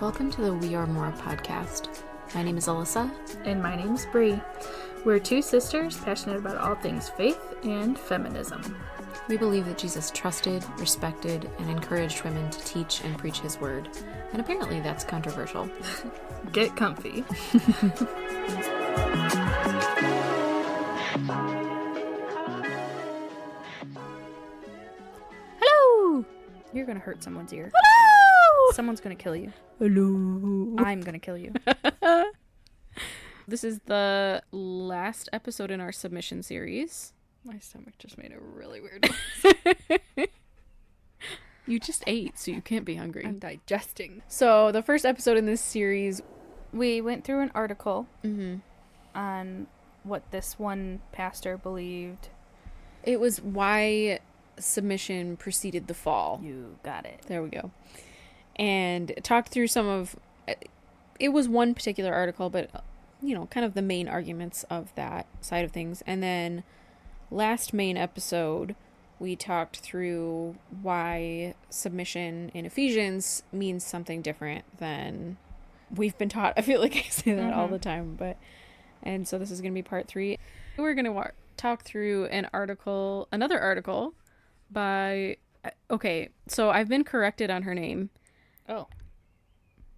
Welcome to the We Are More podcast. My name is Alyssa. And my name's Bree. We're two sisters passionate about all things faith and feminism. We believe that Jesus trusted, respected, and encouraged women to teach and preach his word. And apparently that's controversial. Get comfy. Hello! You're gonna hurt someone's ear. Hello! Someone's gonna kill you. Hello! I'm gonna kill you. This is the last episode in our submission series. My stomach just made a really weird noise. You just ate, so you can't be hungry. I'm digesting. So the first episode in this series, We went through an article on what this one pastor believed. it was why submission preceded the fall. You got it. There we go. And talked through some of, it was one particular article, but, you know, kind of the main arguments of that side of things. And then last main episode, we talked through why submission in Ephesians means something different than we've been taught. I feel like I say that all the time, but, and so this is going to be part 3. We're going to talk through another article by, okay, so I've been corrected on her name. Oh.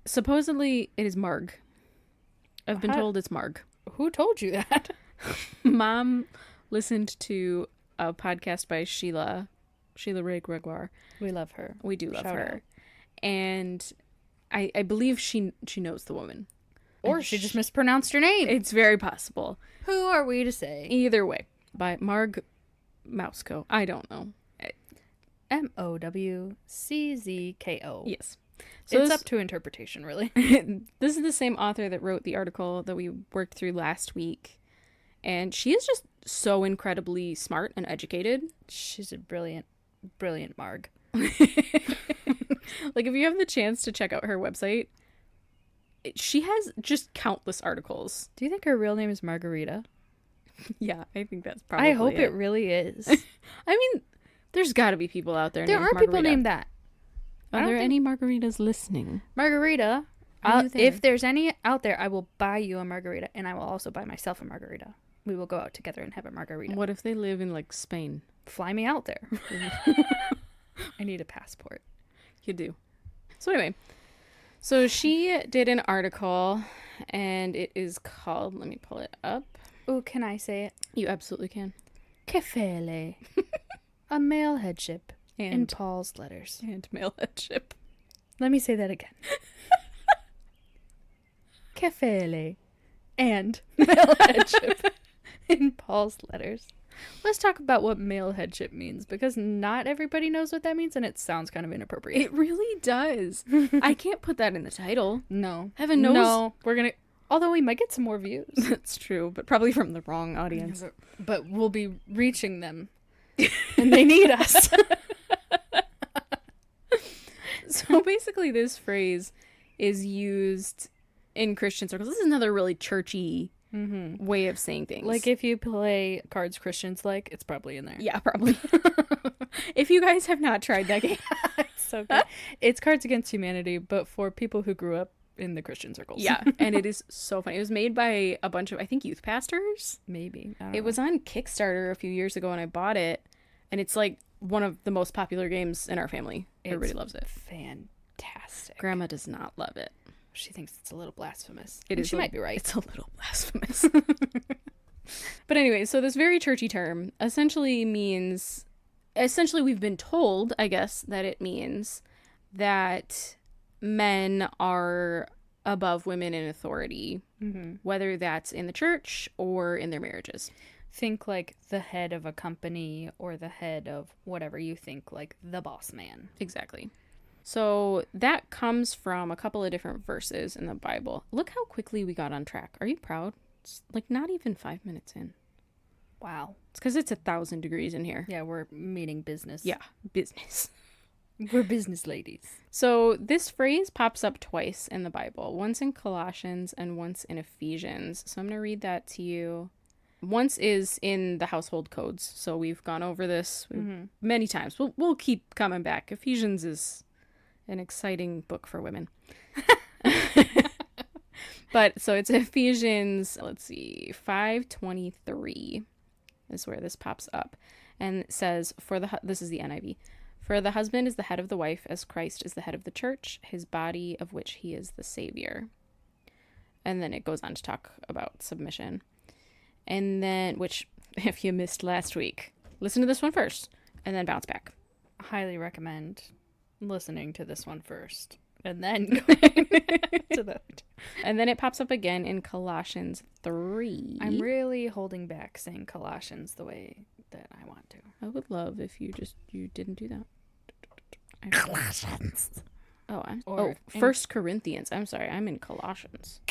Supposedly it is Marg. I've been told it's Marg. Who told you that? Mom listened to a podcast by Sheila Ray Gregoire. We love her. We do love Shout her. out. And I believe she knows the woman. Or she just mispronounced her name. It's very possible. Who are we to say? Either way. By Marg Mousko. I don't know. Mowczko. Yes. So it's up to interpretation, really. This is the same author that wrote the article that we worked through last week. And she is just so incredibly smart and educated. She's a brilliant Marg. Like, if you have the chance to check out her website, she has just countless articles. Do you think her real name is Margarita? Yeah, I think that's probably I hope it really is. I mean, there's got to be people out there There named are people Margarita. named that. Are there any margaritas listening? Margarita, Are you there? if there's any out there, I will buy you a margarita, and I will also buy myself a margarita. We will go out together and have a margarita. What if they live in, like, Spain? Fly me out there. I need a passport. You do. So anyway, so she did an article, and it is called, let me pull it up. Oh, can I say it? You absolutely can. Kephalē. A male headship in And Paul's letters. and male headship. Let me say that again. Kephalē and male headship in Paul's letters. Let's talk about what male headship means, because not everybody knows what that means, and it sounds kind of inappropriate. It really does. I can't put that in the title. No. Heaven knows. No, we're going to... Although we might get some more views. That's true, but probably from the wrong audience. But we'll be reaching them. And they need us. So basically this phrase is used in Christian circles. This is another really churchy way of saying things. Like, if you play Cards Christians like, it's probably in there. yeah, probably. If you guys have not tried that game. It's so good. It's Cards Against Humanity, but for people who grew up in the Christian circles. Yeah, and it is so funny. It was made by a bunch of, I think, youth pastors. Maybe. I don't It know. was on Kickstarter a few years ago, and I bought it. And it's like one of the most popular games in our family. Everybody loves it. Fantastic. Grandma does not love it. She thinks it's a little blasphemous. It And is. she might be right. It's a little blasphemous. But anyway, so this very churchy term essentially means, we've been told, I guess, that it means that men are above women in authority, whether that's in the church or in their marriages. Think like the head of a company or the head of whatever you think, like the boss man. Exactly. So that comes from a couple of different verses in the Bible. Look how quickly we got on track. Are you proud? It's like not even 5 minutes in. Wow. It's because it's 1,000 degrees in here. Yeah, we're meaning business. Yeah, business. We're business ladies. So this phrase pops up twice in the Bible, once in Colossians and once in Ephesians. So I'm going to read that to you. Once is in the household codes. So we've gone over this many times. We'll keep coming back. Ephesians is an exciting book for women. But so it's Ephesians, let's see, 5:23 is where this pops up. And it says, this is the NIV. For the husband is the head of the wife, as Christ is the head of the church, his body, of which he is the Savior. And then it goes on to talk about submission. And then, which, if you missed last week, listen to this one first, and then bounce back. Highly recommend listening to this one first, and then going to the... And then it pops up again in Colossians 3. I'm really holding back saying Colossians the way that I want to. I would love if you didn't do that. Colossians. First Corinthians. I'm sorry, I'm in Colossians.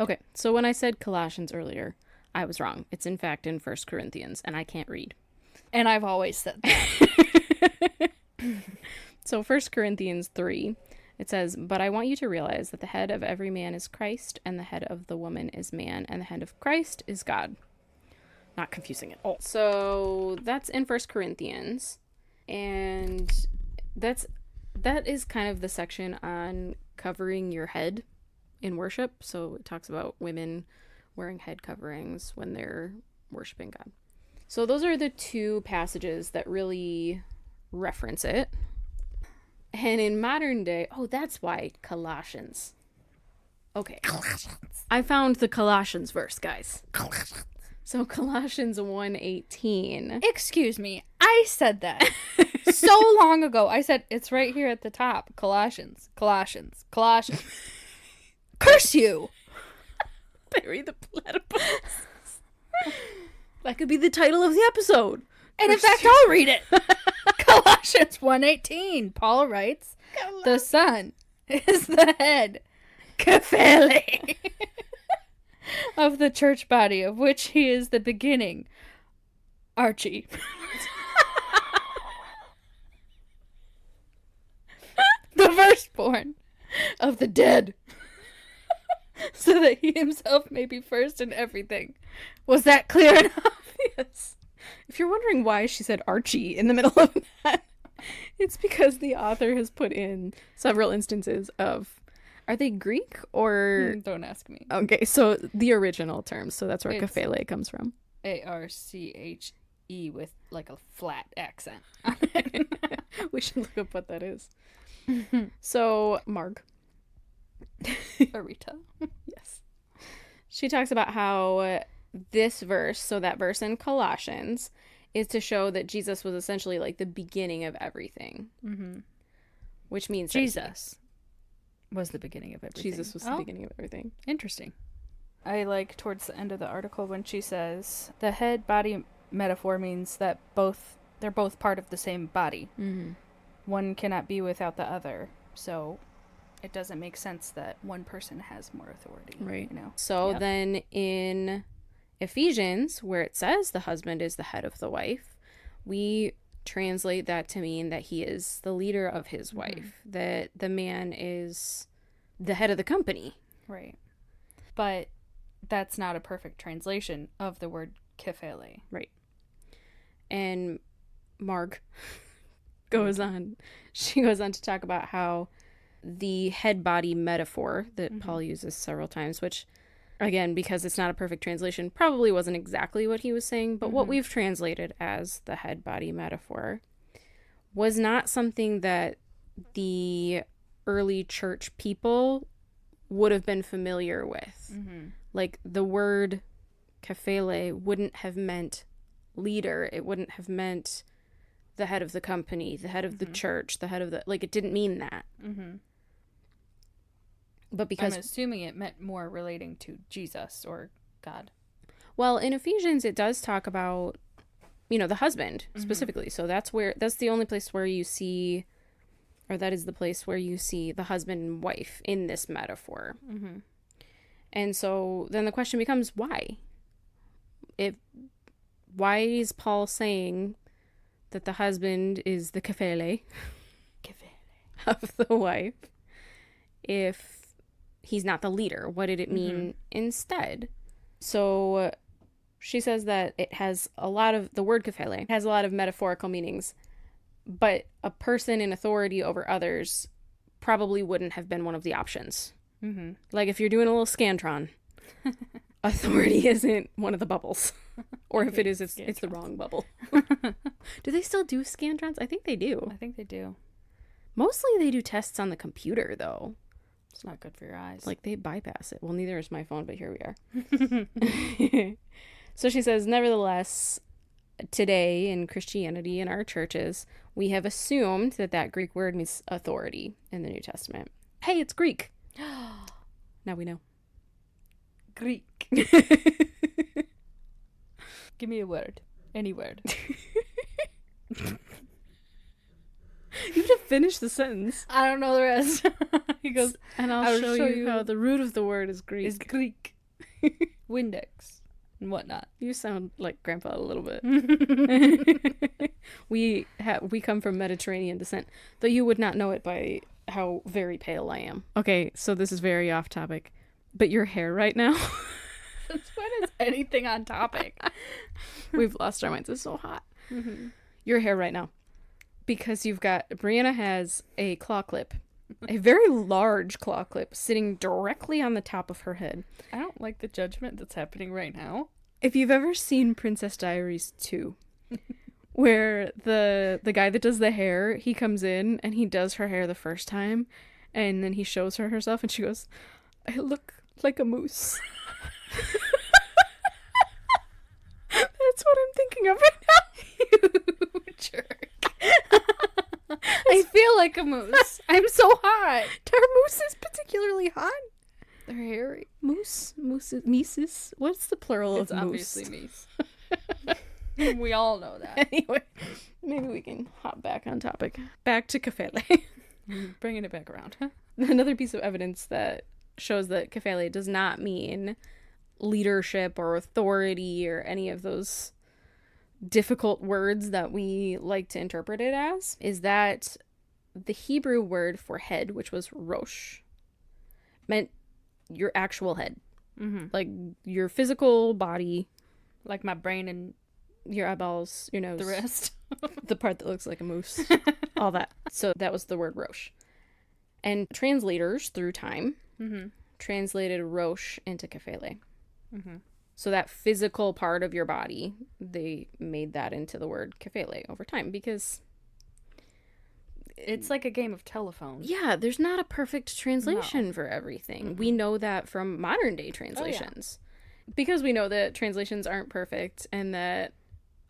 Okay, so when I said Colossians earlier, I was wrong. It's in fact in First Corinthians, and I can't read. And I've always said that. So 1 Corinthians 3, it says, "But I want you to realize that the head of every man is Christ, and the head of the woman is man, and the head of Christ is God." Not confusing at all. So that's in 1 Corinthians, and that is kind of the section on covering your head in worship. So it talks about women wearing head coverings when they're worshiping God. So those are the two passages that really reference it. And in modern day, that's why Colossians. Okay. Colossians. I found the Colossians verse, guys. Colossians. So Colossians 1:18. Excuse me, I said that so long ago. I said it's right here at the top. Colossians. Curse you! Bury the platypus. That could be the title of the episode. And in fact, I'll read it. Colossians 1:18. Paul writes, "The Son is the head, Kephalē, of the church body, of which he is the beginning, Archie." The firstborn of the dead, so that he himself may be first in everything. Was that clear enough? Yes. If you're wondering why she said Archie in the middle of that, it's because the author has put in several instances of, are they Greek or... Don't ask me. Okay, so the original terms. So that's where Kephalē comes from. Arche with like a flat accent. We should look up what that is. So, Marg. Arita. Yes. She talks about how this verse, so that verse in Colossians, is to show that Jesus was essentially like the beginning of everything. Mm-hmm. Which means Jesus was the beginning of everything. Jesus was the beginning of everything. Interesting. I like towards the end of the article when she says the head body metaphor means that they're both part of the same body. Mm-hmm. One cannot be without the other. So it doesn't make sense that one person has more authority. Right. You know? So then in Ephesians, where it says the husband is the head of the wife, we translate that to mean that he is the leader of his wife, that the man is the head of the company. Right. But that's not a perfect translation of the word Kephalē. Right. And Marg goes on. She goes on to talk about how the head body metaphor that Paul uses several times, which, again, because it's not a perfect translation, probably wasn't exactly what he was saying, but what we've translated as the head body metaphor was not something that the early church people would have been familiar with. Like, the word Kephalē wouldn't have meant leader. It wouldn't have meant the head of the company, the head of the church, the head of the... Like, it didn't mean that. But because... I'm assuming it meant more relating to Jesus or God. Well, in Ephesians, it does talk about, the husband specifically. So that's the only place where you see, or that is the place where you see the husband and wife in this metaphor. And so then the question becomes, why? Why is Paul saying that the husband is the Kephalē of the wife if he's not the leader? What did it mean instead? So she says that it has the word Kephalē has a lot of metaphorical meanings, but a person in authority over others probably wouldn't have been one of the options. Mm-hmm. Like if you're doing a little Scantron, authority isn't one of the bubbles. Or if it is, it's the wrong bubble. Do they still do Scantrons? I think they do. I think they do. Mostly they do tests on the computer, though. It's not good for your eyes. Like, they bypass it. Well, neither is my phone, but here we are. So she says, nevertheless, today in Christianity, in our churches, we have assumed that Greek word means authority in the New Testament. Hey, it's Greek. Now we know. Greek. Give me a word. Any word. You have to finish the sentence. I don't know the rest. He goes, and I'll show you how the root of the word is Greek. Is Greek. Windex and whatnot. You sound like Grandpa a little bit. We come from Mediterranean descent, though you would not know it by how very pale I am. Okay, so this is very off topic, but your hair right now. Since when is anything on topic? We've lost our minds. It's so hot. Mm-hmm. Your hair right now. Because Brianna has a claw clip, a very large claw clip sitting directly on the top of her head. I don't like the judgment that's happening right now. If you've ever seen Princess Diaries 2, where the guy that does the hair, he comes in and he does her hair the first time, and then he shows her herself and she goes, I look like a moose. That's what I'm thinking of right now. You jerk. I feel like a moose. I'm so hot. Are mooses particularly hot? They're hairy. Mooses. What's the plural It's of moose? obviously meese. We all know that. Anyway, maybe we can hop back on topic. Back to Kephalē. Bringing it back around. Another piece of evidence that shows that Kephalē does not mean leadership or authority or any of those difficult words that we like to interpret it as is that the Hebrew word for head, which was rosh, meant your actual head. Mm-hmm. Like your physical body. Like my brain and your eyeballs, your nose. the rest. The part that looks like a moose. All that. So that was the word rosh. And translators, through time, translated rosh into Kephalē. Mm-hmm. So that physical part of your body, they made that into the word Kephalē over time because... It's like a game of telephone. Yeah, there's not a perfect translation for everything. Mm-hmm. We know that from modern day translations. Because we know that translations aren't perfect and that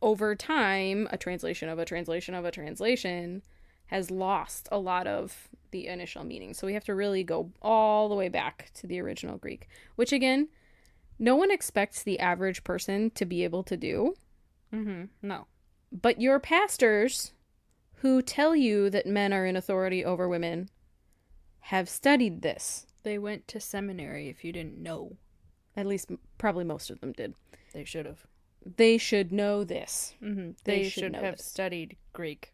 over time, a translation of a translation of a translation has lost a lot of the initial meaning. So we have to really go all the way back to the original Greek, which again, no one expects the average person to be able to do. Mm-hmm. No. But your pastors who tell you that men are in authority over women have studied this. They went to seminary if you didn't know. At least probably most of them did. They should have. They should know this. Mm-hmm. They should know have this. studied Greek.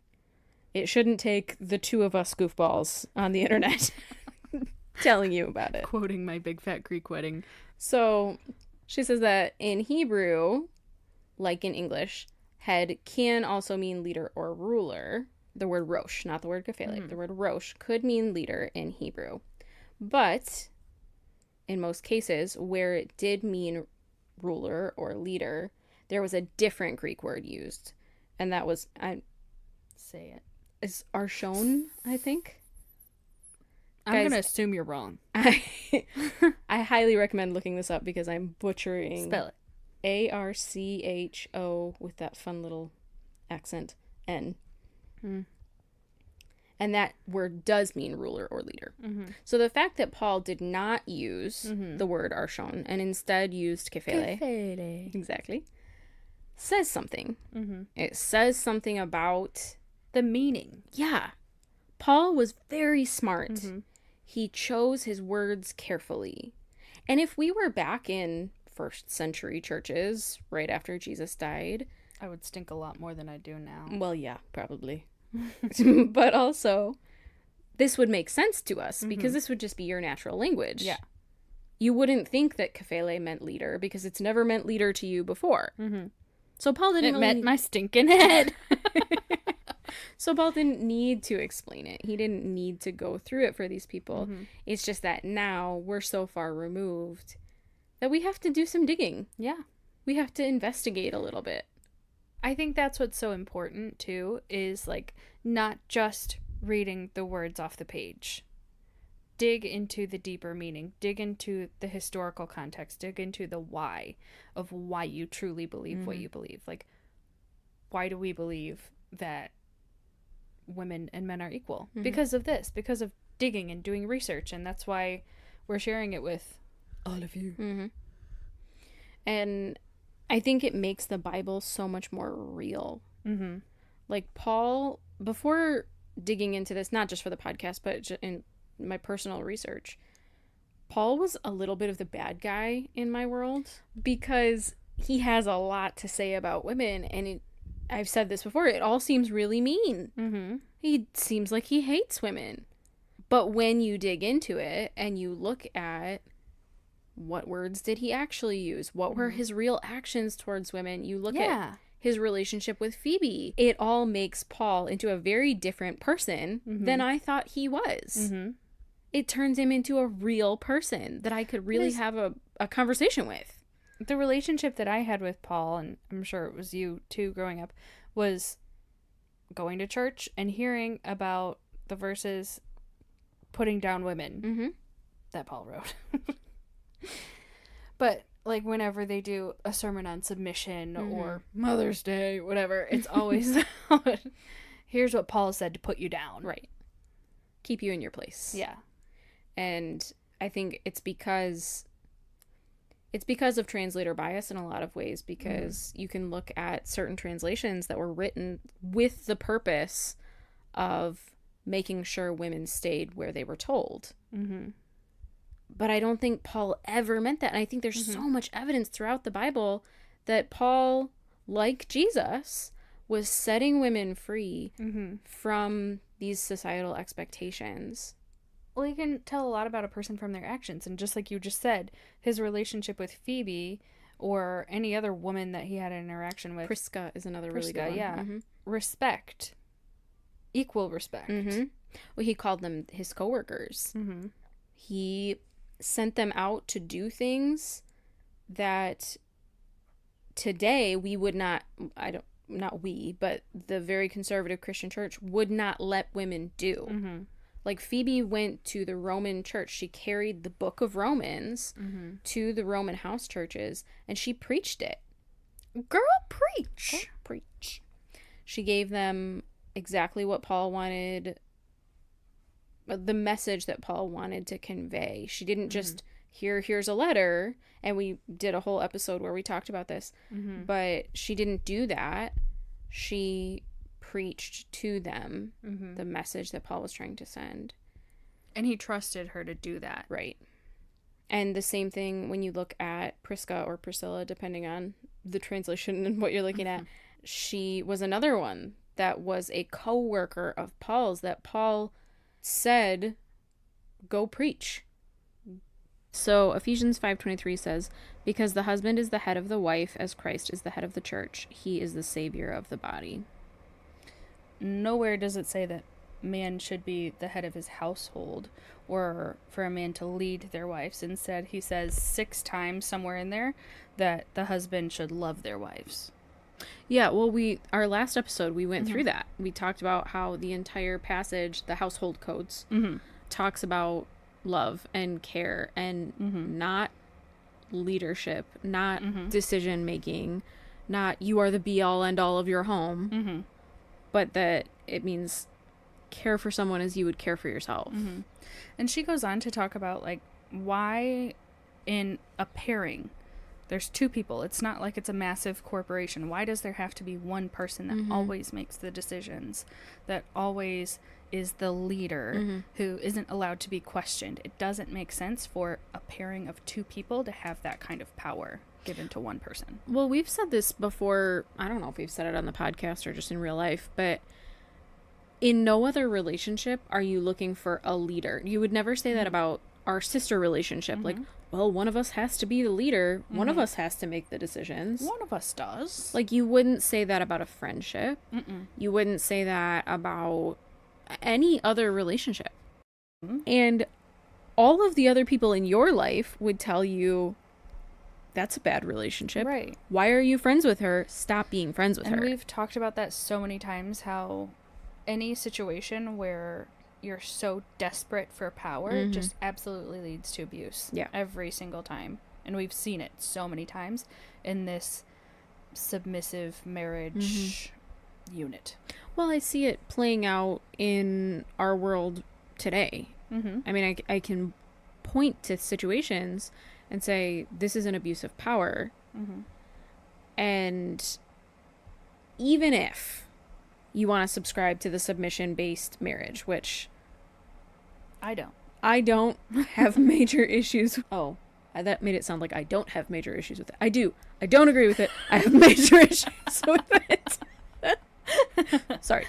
It shouldn't take the two of us goofballs on the internet telling you about it. Quoting my big fat Greek wedding. So she says that in Hebrew, like in English, head can also mean leader or ruler. The word rosh, not the word Kephalē. Mm-hmm. The word rosh could mean leader in Hebrew. But in most cases, where it did mean ruler or leader, there was a different Greek word used. And that was, say it. Is arshon, I think. I'm going to assume you're wrong. I highly recommend looking this up because I'm butchering. Spell it. Archo with that fun little accent, N. Mm. And that word does mean ruler or leader. Mm-hmm. So the fact that Paul did not use the word arshon and instead used Kephalē. Exactly. Says something. Mm-hmm. It says something about the meaning. Yeah. Paul was very smart. Mm-hmm. He chose his words carefully. And if we were back in first century churches right after Jesus died, I would stink a lot more than I do now. Well, yeah, probably. But also, this would make sense to us because this would just be your natural language. Yeah. You wouldn't think that Kephalē meant leader because it's never meant leader to you before. Mm-hmm. So Paul didn't meant my stinking head. So Paul didn't need to explain it. He didn't need to go through it for these people. It's just that now we're so far removed that we have to do some digging. Yeah. We have to investigate a little bit. I think that's what's so important, too, is, like, not just reading the words off the page. Dig into the deeper meaning. Dig into the historical context. Dig into the why of why you truly believe what you believe. Like, why do we believe that women and men are equal? Because of this. Because of digging and doing research. And that's why we're sharing it with all of you. And I think it makes the Bible so much more real. Like, Paul, before digging into this, not just for the podcast, but in my personal research, Paul was a little bit of the bad guy in my world because he has a lot to say about women, and I've said this before, it all seems really mean. He seems like he hates women. But when you dig into it and you look at what words did he actually use, what were his real actions towards women, you look at his relationship with Phoebe, it all makes Paul into a very different person than I thought he was. It turns him into a real person that I could really have a conversation with. The relationship that I had with Paul, and I'm sure it was you too growing up, was going to church and hearing about the verses putting down women that Paul wrote. But, like, whenever they do a sermon on submission or Mother's Day, whatever, it's always, here's what Paul said to put you down. Right. Keep you in your place. Yeah. And I think it's because of translator bias in a lot of ways, because you can look at certain translations that were written with the purpose of making sure women stayed where they were told. But I don't think Paul ever meant that. And I think there's so much evidence throughout the Bible that Paul, like Jesus, was setting women free from these societal expectations. Well, you can tell a lot about a person from their actions. And just like you just said, his relationship with Phoebe or any other woman that he had an interaction with. Prisca is another really good one. Yeah. Respect. Equal respect. Well, he called them his coworkers. He sent them out to do things that today we would not, not we, but the very conservative Christian church would not let women do. Like, Phoebe went to the Roman church. She carried the book of Romans to the Roman house churches, and she preached it. Girl, preach. Girl, preach. She gave them exactly what Paul wanted, the message that Paul wanted to convey. She didn't just, here's a letter, and we did a whole episode where we talked about this, but she didn't do that. She preached to them the message that Paul was trying to send. And he trusted her to do that. Right. And the same thing when you look at Prisca or Priscilla, depending on the translation and what you're looking at. She was another one that was a co-worker of Paul's that Paul said, go preach. So Ephesians 5:23 says, because the husband is the head of the wife as Christ is the head of the church. He is the savior of the body. Nowhere does it say that man should be the head of his household or for a man to lead their wives. Instead, he says 6 times somewhere in there that the husband should love their wives. Yeah, well, our last episode, we went through that. We talked about how the entire passage, the household codes, talks about love and care and not leadership, not decision making, not you are the be all end all of your home, but that it means care for someone as you would care for yourself. And she goes on to talk about, like, why in a pairing there's 2 people. It's not like it's a massive corporation. Why does there have to be one person that always makes the decisions, that always is the leader, who isn't allowed to be questioned? It doesn't make sense for a pairing of 2 people to have that kind of power given to one person. Well, we've said this before. I don't know if we've said it on the podcast or just in real life, but in no other relationship are you looking for a leader. You would never say that about our sister relationship. Like, well, one of us has to be the leader. One of us has to make the decisions. One of us does. Like, you wouldn't say that about a friendship. Mm-mm. You wouldn't say that about any other relationship. And all of the other people in your life would tell you, that's a bad relationship. Right. Why are you friends with her? Stop being friends with her. And we've talked about that so many times, how any situation where you're so desperate for power just absolutely leads to abuse. Yeah. Every single time. And we've seen it so many times in this submissive marriage unit. Well, I see it playing out in our world today. I mean, I can point to situations and say, this is an abuse of power. And even if you want to subscribe to the submission-based marriage, which I don't have major issues. Oh, that made it sound like I don't have major issues with it. I do. I don't agree with it. I have major issues with it. Sorry.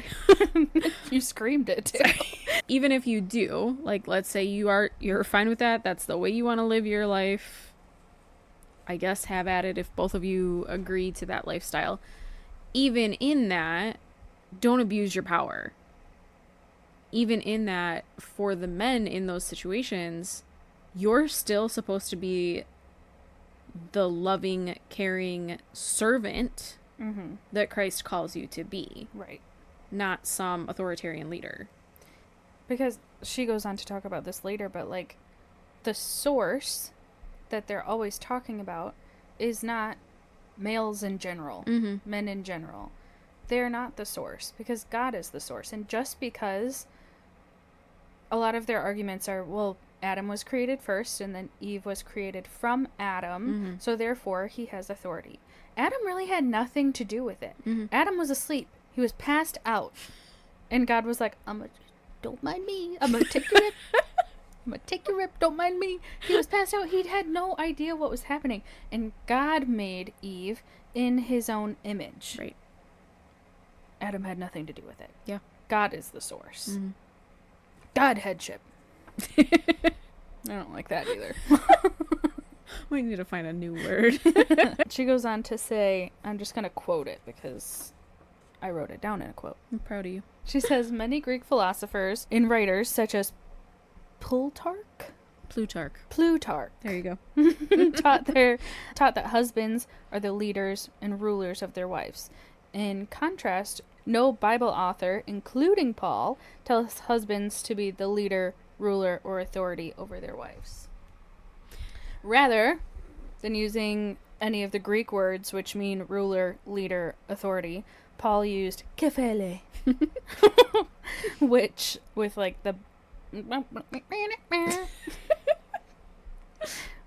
You screamed it too. Sorry. Even if you do, like, let's say you're fine with that. That's the way you want to live your life. I guess have at it if both of you agree to that lifestyle. Even in that, don't abuse your power. Even in that, for the men in those situations, you're still supposed to be the loving, caring servant that Christ calls you to be. Right. Not some authoritarian leader. Because she goes on to talk about this later, but like the source that they're always talking about is not males in general, men in general. They're not the source, because God is the source. And just because a lot of their arguments are, well, Adam was created first and then Eve was created from Adam, so therefore he has authority. Adam really had nothing to do with it. Adam was asleep. He was passed out. And God was like, don't mind me. I'm going to take your rip. I'm going to take your rip. Don't mind me. He was passed out. He had no idea what was happening. And God made Eve in his own image. Right. Adam had nothing to do with it. Yeah. God is the source. God headship. I don't like that either. We need to find a new word. She goes on to say, I'm just going to quote it because I wrote it down in a quote. I'm proud of you. She says, many Greek philosophers and writers such as Plutarch. There you go. taught that husbands are the leaders and rulers of their wives. In contrast, no Bible author, including Paul, tells husbands to be the leader, ruler, or authority over their wives. Rather than using any of the Greek words which mean ruler, leader, authority, Paul used Kephalē, which with like the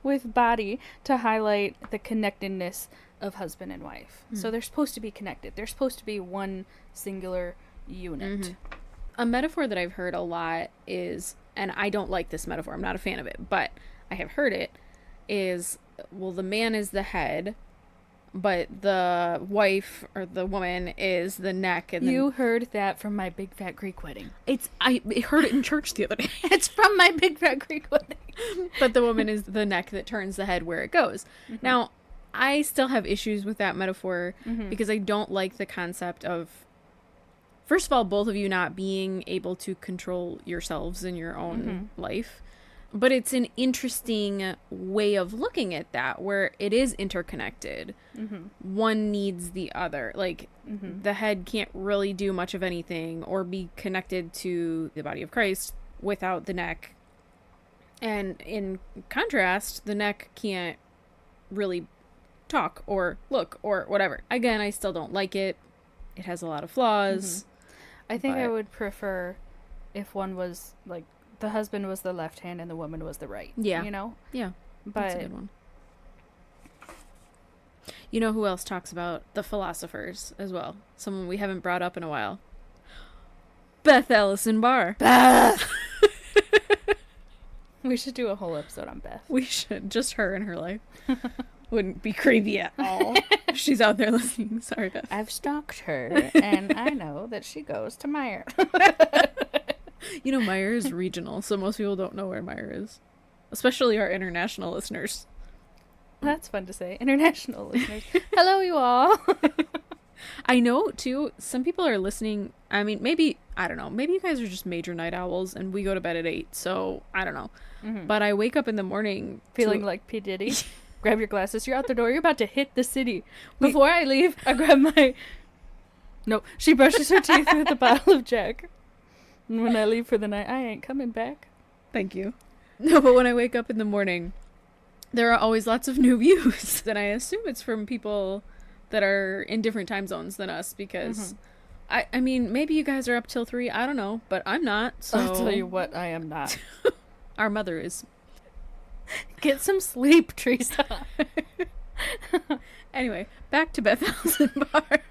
with body to highlight the connectedness of husband and wife. So they're supposed to be connected. They're supposed to be one singular unit. A metaphor that I've heard a lot is, and I don't like this metaphor, I'm not a fan of it, but I have heard it, is, well, the man is the head, but the wife or the woman is the neck. And you heard that from my big fat Greek wedding. I heard it in church the other day. It's from my big fat Greek wedding. But the woman is the neck that turns the head where it goes. Now, I still have issues with that metaphor because I don't like the concept of, first of all, both of you not being able to control yourselves in your own life. But it's an interesting way of looking at that, where it is interconnected. One needs the other. Like, the head can't really do much of anything or be connected to the body of Christ without the neck. And in contrast, the neck can't really talk or look or whatever. Again, I still don't like it. It has a lot of flaws. I think I would prefer if one was like, the husband was the left hand and the woman was the right. Yeah. You know? Yeah. But that's a good one. You know who else talks about the philosophers as well? Someone we haven't brought up in a while. Beth Allison Barr. Beth! We should do a whole episode on Beth. We should. Just her and her life. Wouldn't be creepy at all. She's out there listening. Sorry, Beth. I've stalked her, and I know that she goes to Meyer. You know, Meyer is regional, so most people don't know where Meyer is. especially our international listeners. That's fun to say. International listeners. Hello, you all. I know, too, some people are listening. I mean, maybe, I don't know. Maybe you guys are just major night owls and we go to bed at 8. So, I don't know. Mm-hmm. But I wake up in the morning Feeling like P. Diddy. Grab your glasses. You're out the door. You're about to hit the city. Before I leave, I grab my... No, she brushes her teeth with a bottle of Jack. And when I leave for the night, I ain't coming back. Thank you. No, but when I wake up in the morning, there are always lots of new views. And I assume it's from people that are in different time zones than us because... I mean, maybe you guys are up till 3. I don't know, but I'm not. So I'll tell you what, I am not. Our mother is. Get some sleep, Teresa. Anyway, back to Bethel Bar.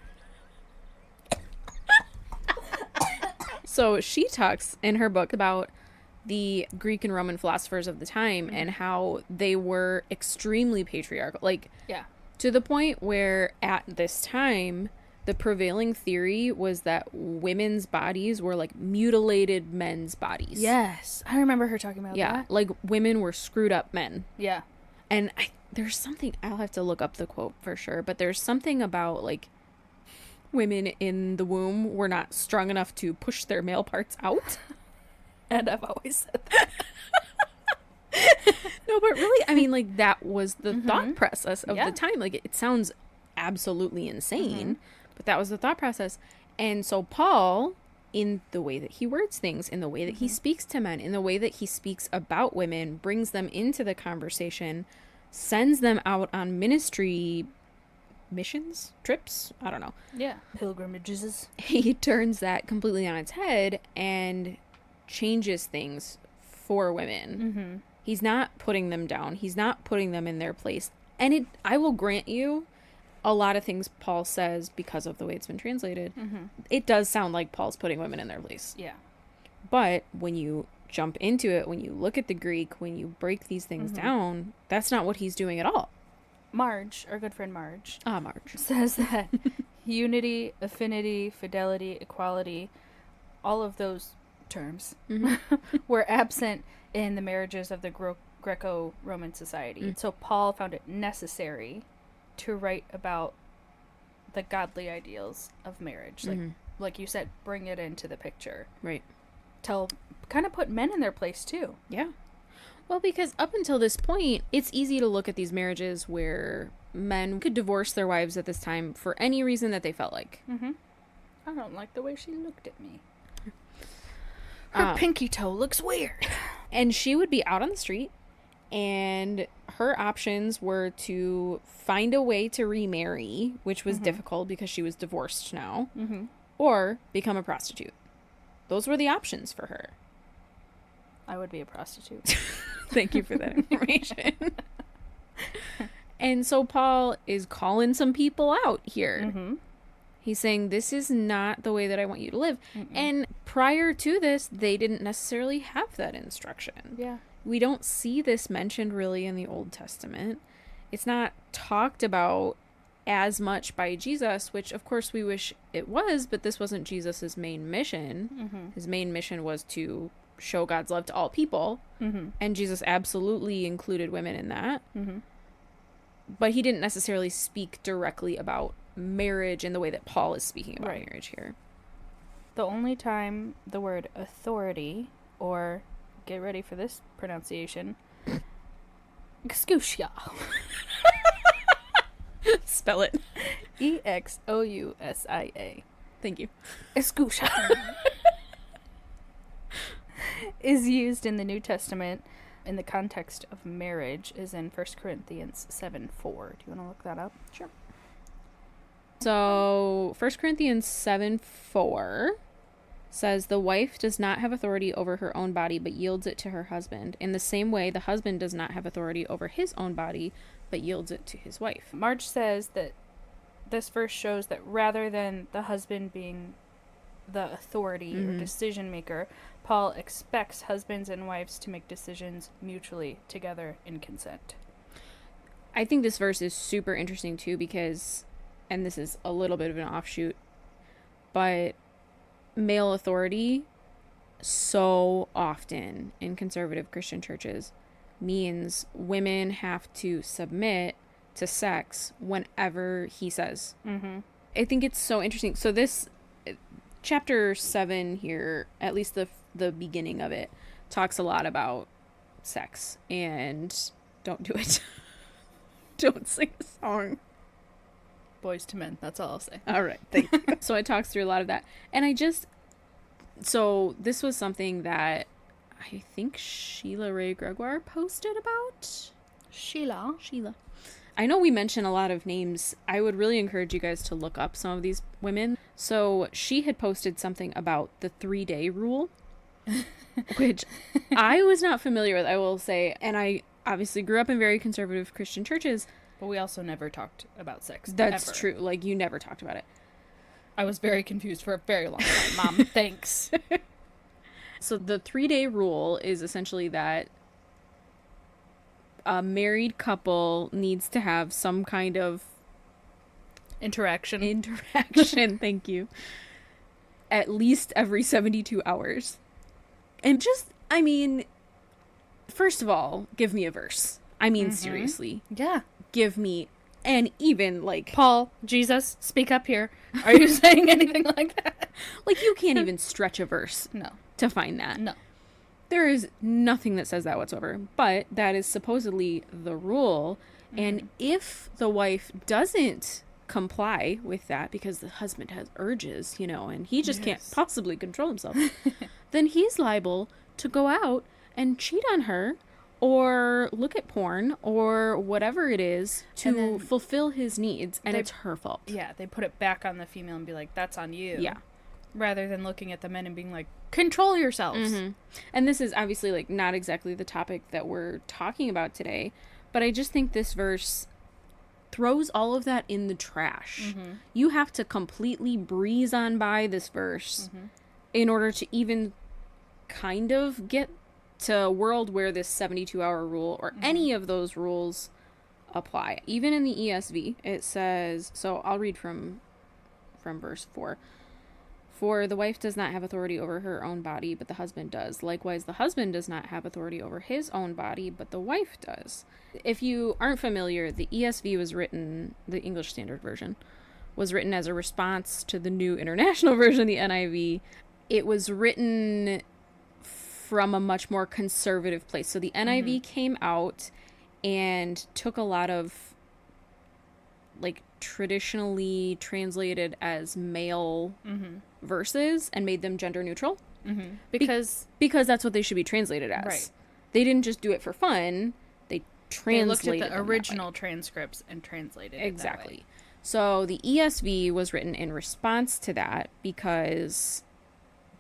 So she talks in her book about the Greek and Roman philosophers of the time and how they were extremely patriarchal. Like, Yeah. to the point where at this time, the prevailing theory was that women's bodies were like mutilated men's bodies. Yes. I remember her talking about that. Like women were screwed up men. Yeah. And there's something, I'll have to look up the quote for sure, but there's something about like women in the womb were not strong enough to push their male parts out. And I've always said that. No, but really, I mean, like that was the thought process of the time. Like it sounds absolutely insane, but that was the thought process. And so Paul, in the way that he words things, in the way that he speaks to men, in the way that he speaks about women, brings them into the conversation, sends them out on ministry missions, trips, I don't know. Yeah. Pilgrimages. He turns that completely on its head and changes things for women. He's not putting them down. He's not putting them in their place. And I will grant you, a lot of things Paul says, because of the way it's been translated, it does sound like Paul's putting women in their place. Yeah. But when you jump into it, when you look at the Greek, when you break these things down, that's not what he's doing at all. Marge, our good friend Marge, Marge, says that unity, affinity, fidelity, equality, all of those terms were absent in the marriages of the Greco-Roman society. So Paul found it necessary to write about the godly ideals of marriage. Like you said, bring it into the picture. Right. Kind of put men in their place too. Yeah. Well, because up until this point, it's easy to look at these marriages where men could divorce their wives at this time for any reason that they felt like. I don't like the way she looked at me. Her pinky toe looks weird. And she would be out on the street, and her options were to find a way to remarry, which was difficult because she was divorced now, or become a prostitute. Those were the options for her. I would be a prostitute. Thank you for that information. And so Paul is calling some people out here. He's saying, this is not the way that I want you to live. And prior to this, they didn't necessarily have that instruction. Yeah. We don't see this mentioned really in the Old Testament. It's not talked about as much by Jesus, which of course we wish it was, but this wasn't Jesus's main mission. His main mission was to show God's love to all people. And Jesus absolutely included women in that. But he didn't necessarily speak directly about marriage in the way that Paul is speaking about marriage here. The only time the word authority, or get ready for this pronunciation, exousia. Spell it. Exousia. Thank you. Exousia. Is used in the New Testament in the context of marriage is in 1 Corinthians 7:4. Do you want to look that up? Sure. So 1 Corinthians 7:4 says, the wife does not have authority over her own body, but yields it to her husband. In the same way, the husband does not have authority over his own body, but yields it to his wife. Marge says that this verse shows that rather than the husband being the authority or decision maker, Paul expects husbands and wives to make decisions mutually together in consent. I think this verse is super interesting too because, and this is a little bit of an offshoot, but male authority so often in conservative Christian churches means women have to submit to sex whenever he says. Mm-hmm. I think it's so interesting. So this chapter 7 here, at least the beginning of it, talks a lot about sex, and don't do it. Don't sing a song. Boys to men, that's all I'll say. All right, thank you. So it talks through a lot of that. And so this was something that I think Sheila Ray Gregoire posted about. Sheila. I know we mention a lot of names. I would really encourage you guys to look up some of these women. So she had posted something about the 3-day rule, which I was not familiar with, I will say. And I obviously grew up in very conservative Christian churches. But we also never talked about sex. That's ever. true. Like, you never talked about it. I was very confused for a very long time. Mom, thanks. So the 3-day rule is essentially that a married couple needs to have some kind of interaction. Thank you. At least every 72 hours. And just, I mean, first of all, give me a verse. I mean, seriously. Yeah. Give me, and even like... Paul, Jesus, speak up here. Are you saying anything like that? Like, you can't even stretch a verse No. to find that. No. There is nothing that says that whatsoever. But that is supposedly the rule. Mm-hmm. And if the wife doesn't comply with that because the husband has urges, and he just can't possibly control himself, then he's liable to go out and cheat on her or look at porn or whatever it is to fulfill his needs, and it's her fault. Yeah, they put it back on the female and be like, that's on you. Yeah. Rather than looking at the men and being like, control yourselves. Mm-hmm. And this is obviously like not exactly the topic that we're talking about today, but I just think this verse throws all of that in the trash. Mm-hmm. You have to completely breeze on by this verse in order to even kind of get to a world where this 72-hour rule or any of those rules apply. Even in the ESV, it says, so I'll read from verse 4. For the wife does not have authority over her own body, but the husband does. Likewise, the husband does not have authority over his own body, but the wife does. If you aren't familiar, the ESV was written, the English Standard Version, was written as a response to the New International Version, the NIV. It was written from a much more conservative place. So the NIV came out and took a lot of like traditionally translated as male verses and made them gender neutral. Because that's what they should be translated as. Right. They didn't just do it for fun. They translated They looked at the original transcripts and translated it exactly. that way. So the ESV was written in response to that because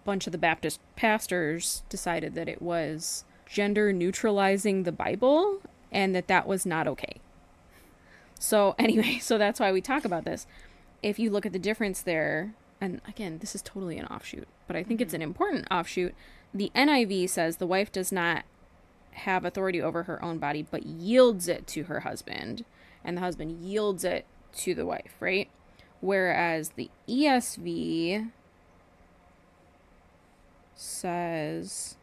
bunch of the Baptist pastors decided that it was gender neutralizing the Bible and that was not okay. So anyway, so that's why we talk about this. If you look at the difference there, and again, this is totally an offshoot, but I think it's an important offshoot. The NIV says the wife does not have authority over her own body, but yields it to her husband, and the husband yields it to the wife, right? Whereas the ESV says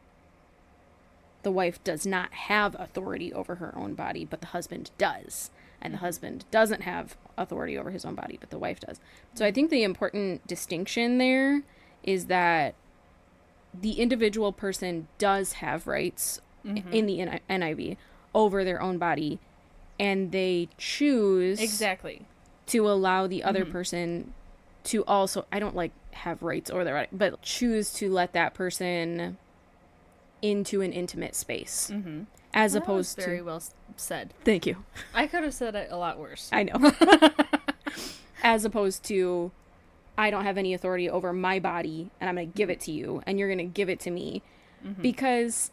the wife does not have authority over her own body, but the husband does. And the husband doesn't have authority over his own body, but the wife does. So I think the important distinction there is that the individual person does have rights in the NIV over their own body, and they choose exactly to allow the other person to also, I don't like have rights over their right, but choose to let that person into an intimate space. As opposed to... Very well said. Thank you. I could have said it a lot worse. I know. As opposed to, I don't have any authority over my body, and I'm going to give it to you, and you're going to give it to me. Because...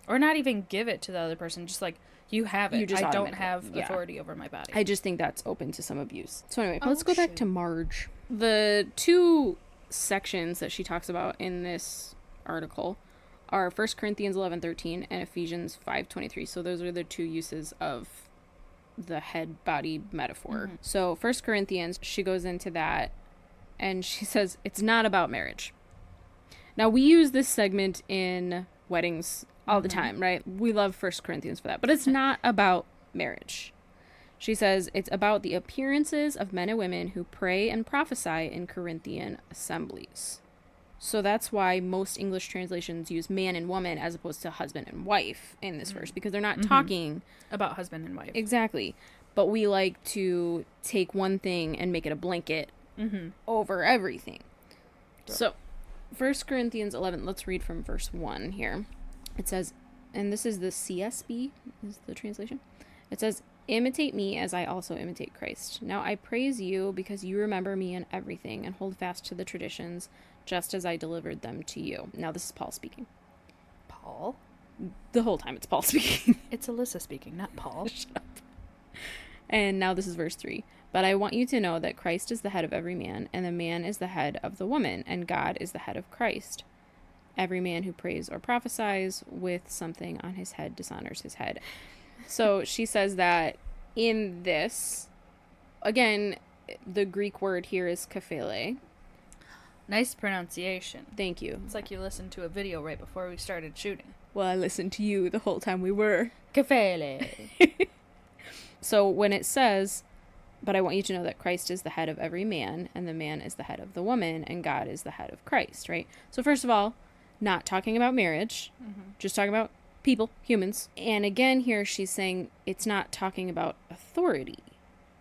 Or not even give it to the other person, just like, you have it. I don't have authority over my body. I just think that's open to some abuse. So anyway, let's go back to Marge. The two sections that she talks about in this article are 1 Corinthians 11:13 and Ephesians 5:23. So those are the two uses of the head-body metaphor. So 1 Corinthians, she goes into that, and she says, it's not about marriage. Now, we use this segment in weddings all the time, right? We love First Corinthians for that. But it's not about marriage. She says it's about the appearances of men and women who pray and prophesy in Corinthian assemblies. So that's why most English translations use man and woman as opposed to husband and wife in this verse, because they're not talking about husband and wife. Exactly. But we like to take one thing and make it a blanket over everything. So 1 Corinthians 11, let's read from verse 1 here. It says, and this is the CSB, is the translation. It says, imitate me as I also imitate Christ. Now I praise you because you remember me in everything and hold fast to the traditions just as I delivered them to you. Now this is Paul speaking. Paul? The whole time it's Paul speaking. It's Alyssa speaking, not Paul. Shut up. And now this is verse 3. But I want you to know that Christ is the head of every man, and the man is the head of the woman, and God is the head of Christ. Every man who prays or prophesies with something on his head dishonors his head. So she says that in this, again, the Greek word here is Kephalē. Nice pronunciation. Thank you. It's like you listened to a video right before we started shooting. Well, I listened to you the whole time we were. Kephalē. So when it says, but I want you to know that Christ is the head of every man, and the man is the head of the woman, and God is the head of Christ, right? So first of all, not talking about marriage, just talking about people, humans. And again here she's saying it's not talking about authority.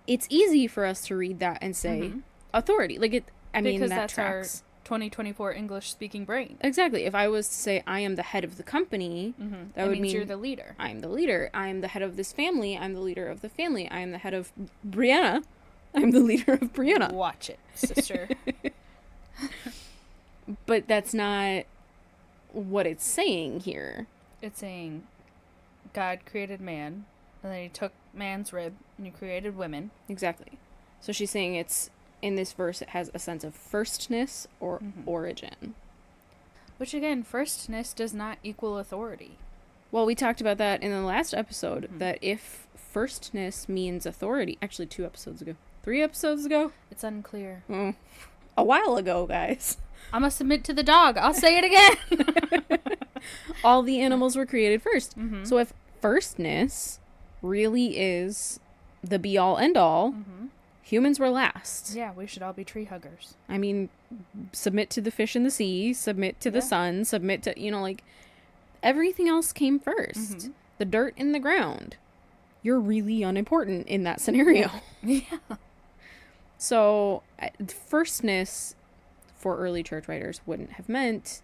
It's easy for us to read that and say authority. Like I mean, because that that's tracks. our 2024 English speaking brain. Exactly. If I was to say I am the head of the company, that would mean you're the leader. I'm the leader. I'm the head of this family. I'm the leader of the family. I am the head of Brianna. I'm the leader of Brianna. Watch it, sister. But that's not what it's saying here. It's saying God created man, and then he took man's rib, and he created women. Exactly. So she's saying it's, in this verse, it has a sense of firstness or origin. Which, again, firstness does not equal authority. Well, we talked about that in the last episode, that if firstness means authority, actually 2 episodes ago, 3 episodes ago? It's unclear. A while ago, guys. I'm gonna submit to the dog. I'll say it again. All the animals were created first. So if firstness really is the be-all, end-all, humans were last. Yeah, we should all be tree huggers. I mean, submit to the fish in the sea, submit to the sun, submit to, like, everything else came first. The dirt in the ground. You're really unimportant in that scenario. Yeah. So, firstness for early church writers wouldn't have meant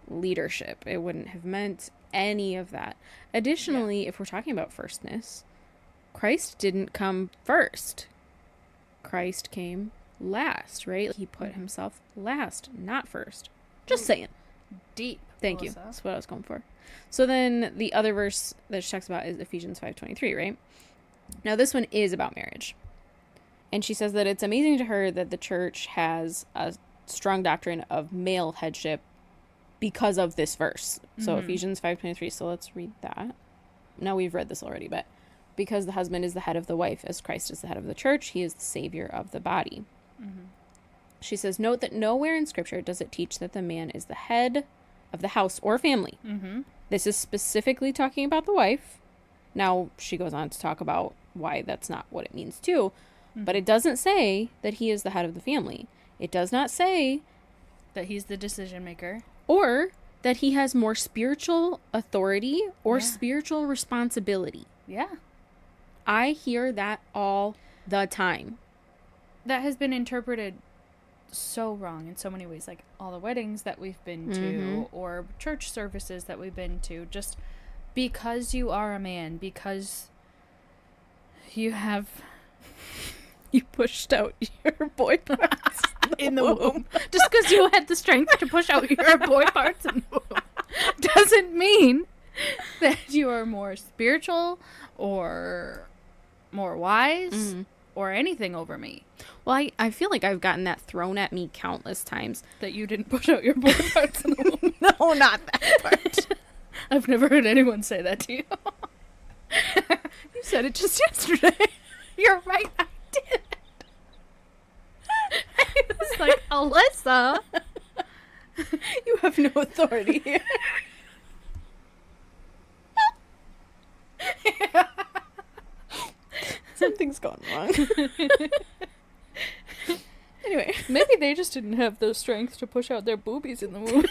leadership. It wouldn't have meant any of that. Additionally, if we're talking about firstness, Christ didn't come first. Christ came last, right? He put himself last, not first. Just saying. Deep. Thank you. That's what I was going for. So then the other verse that she talks about is Ephesians 5:23, right? Now this one is about marriage. And she says that it's amazing to her that the church has a strong doctrine of male headship because of this verse. So Ephesians 5:23. So let's read that. Now we've read this already, but because the husband is the head of the wife, as Christ is the head of the church, he is the savior of the body. She says, note that nowhere in Scripture does it teach that the man is the head of the house or family. This is specifically talking about the wife. Now, she goes on to talk about why that's not what it means too. But it doesn't say that he is the head of the family. It does not say that he's the decision maker. Or that he has more spiritual authority or spiritual responsibility. Yeah. I hear that all the time. That has been interpreted so wrong in so many ways. Like all the weddings that we've been to or church services that we've been to. Just because you are a man, because you have... You pushed out your boy parts in the womb. Just because you had the strength to push out your boy parts in the womb doesn't mean that you are more spiritual or more wise or anything over me. Well, I feel like I've gotten that thrown at me countless times. That you didn't push out your boy parts in the womb. No, not that part. I've never heard anyone say that to you. You said it just yesterday. You're right, I did. I was like, Alyssa. You have no authority here. Something's gone wrong. Anyway. Maybe they just didn't have the strength to push out their boobies in the womb.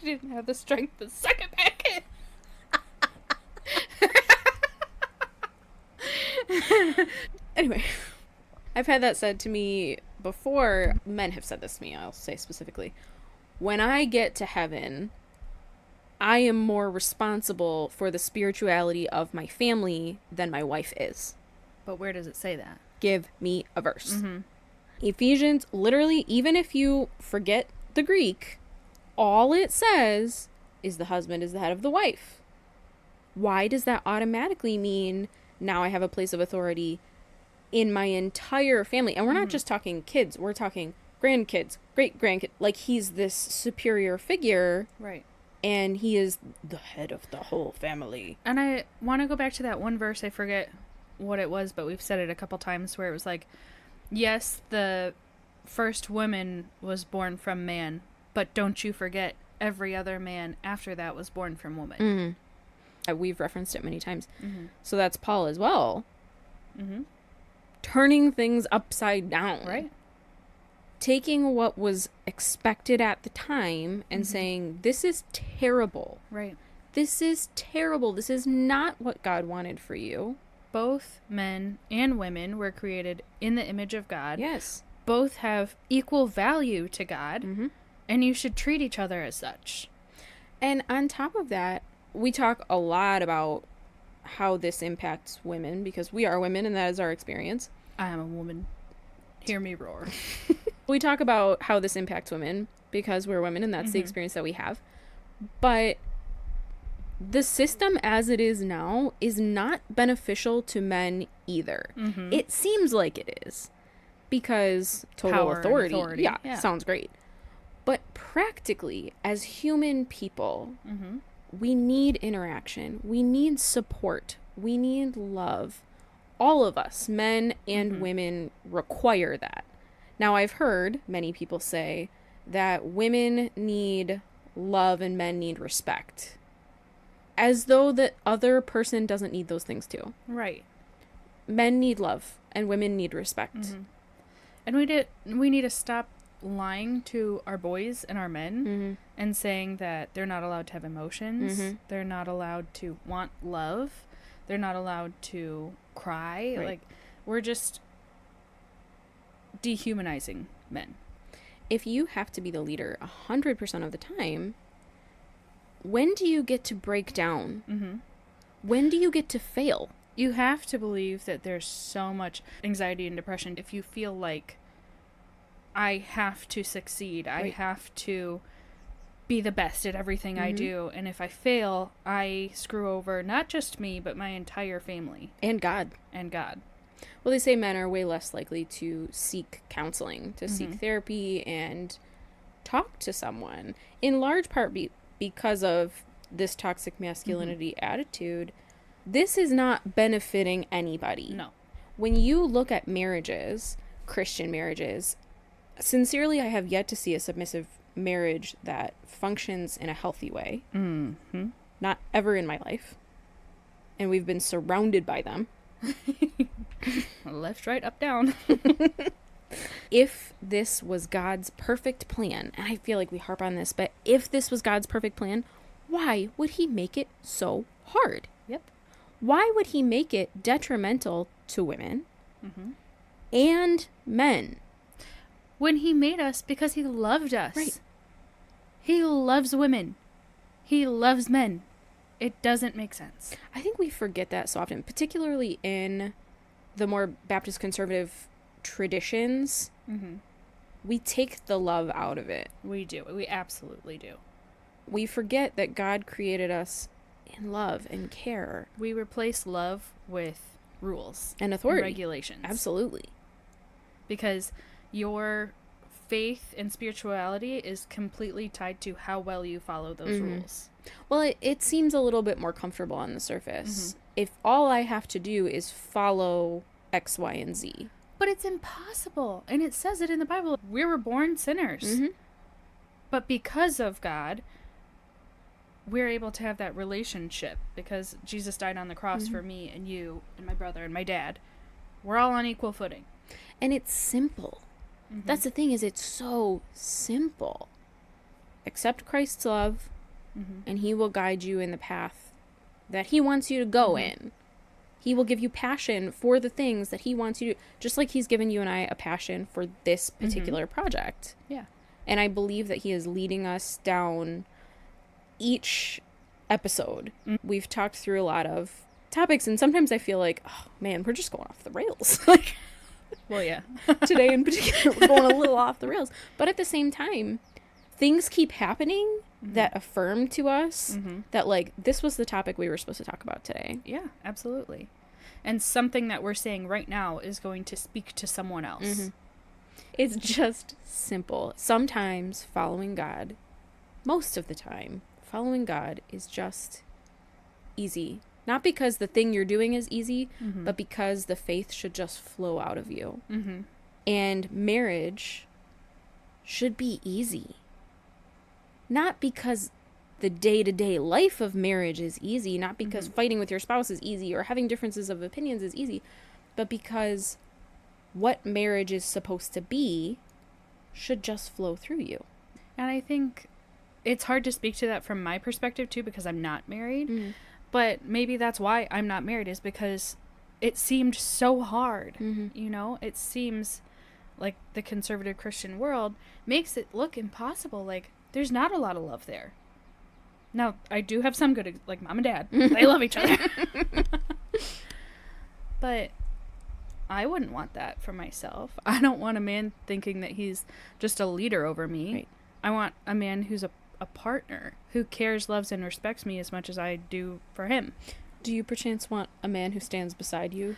They didn't have the strength to suck it back in. Anyway. I've had that said to me before. Men have said this to me, I'll say specifically. When I get to heaven, I am more responsible for the spirituality of my family than my wife is. But where does it say that? Give me a verse. Mm-hmm. Ephesians, literally, even if you forget the Greek, all it says is the husband is the head of the wife. Why does that automatically mean now I have a place of authority in my entire family? And we're not just talking kids, we're talking grandkids, great-grandkids. Like, he's this superior figure. Right. And he is the head of the whole family. And I want to go back to that one verse, I forget what it was, but we've said it a couple times, where it was like, yes, the first woman was born from man, but don't you forget every other man after that was born from woman. Mm-hmm. We've referenced it many times. Mm-hmm. So that's Paul as well. Mm-hmm. Turning things upside down. Right. Taking what was expected at the time and saying, this is terrible. Right. This is terrible. This is not what God wanted for you. Both men and women were created in the image of God. Yes. Both have equal value to God, and you should treat each other as such. And on top of that, we talk a lot about how this impacts women, because we are women and that is our experience. I am a woman. Hear me roar. We talk about how this impacts women because we're women and that's the experience that we have. But the system as it is now is not beneficial to men either. It seems like it is because total Power and authority. Yeah, sounds great. But practically, as human people, we need interaction. We need support. We need love. All of us, men and women, require that. Now, I've heard many people say that women need love and men need respect, as though the other person doesn't need those things too. Right. Men need love and women need respect. And we need to stop lying to our boys and our men and saying that they're not allowed to have emotions. They're not allowed to want love. They're not allowed to cry. Right. Like, we're just dehumanizing men. If you have to be the leader 100% of the time, when do you get to break down? When do you get to fail? You have to believe that there's so much anxiety and depression if you feel like I have to succeed. Right. I have to be the best at everything I do. And if I fail, I screw over not just me, but my entire family. And God. And God. Well, they say men are way less likely to seek counseling, to seek therapy and talk to someone, in large part because of this toxic masculinity attitude. This is not benefiting anybody. No. When you look at marriages, Christian marriages, sincerely, I have yet to see a submissive marriage that functions in a healthy way. Not ever in my life. And we've been surrounded by them. Left, right, up, down. If this was God's perfect plan, and I feel like we harp on this, but if this was God's perfect plan, why would he make it so hard? Yep. Why would he make it detrimental to women and men? When he made us because he loved us. Right. He loves women. He loves men. It doesn't make sense. I think we forget that so often, particularly in the more Baptist conservative traditions. We take the love out of it. We do. We absolutely do. We forget that God created us in love and care. We replace love with rules And authority. and regulations. Absolutely. Because your faith and spirituality is completely tied to how well you follow those rules. Well, it seems a little bit more comfortable on the surface. If all I have to do is follow X, Y, and Z. But it's impossible. And it says it in the Bible. We were born sinners. But because of God, we're able to have that relationship because Jesus died on the cross for me and you and my brother and my dad. We're all on equal footing. And it's simple. That's the thing, is it's so simple. Accept Christ's love, and he will guide you in the path that he wants you to go in. He will give you passion for the things that he wants you to, just like he's given you and I a passion for this particular project. Yeah. And I believe that he is leading us down each episode. We've talked through a lot of topics, and sometimes I feel like, oh man, we're just going off the rails. Like, well, yeah. today in particular, we're going a little off the rails. But at the same time, things keep happening that affirm to us that, like, this was the topic we were supposed to talk about today. Yeah, absolutely. And something that we're saying right now is going to speak to someone else. It's just simple. Sometimes following God, most of the time, following God is just easy. Not because the thing you're doing is easy, but because the faith should just flow out of you. And marriage should be easy. Not because the day-to-day life of marriage is easy, not because fighting with your spouse is easy or having differences of opinions is easy, but because what marriage is supposed to be should just flow through you. And I think it's hard to speak to that from my perspective, too, because I'm not married. But maybe that's why I'm not married, is because it seemed so hard. You know, it seems like the conservative Christian world makes it look impossible. Like, there's not a lot of love there. Now, I do have some good, like mom and dad. They love each other. But I wouldn't want that for myself. I don't want a man thinking that he's just a leader over me. Right. I want a man who's a partner, who cares, loves, and respects me as much as I do for him. Do you perchance want a man who stands beside you?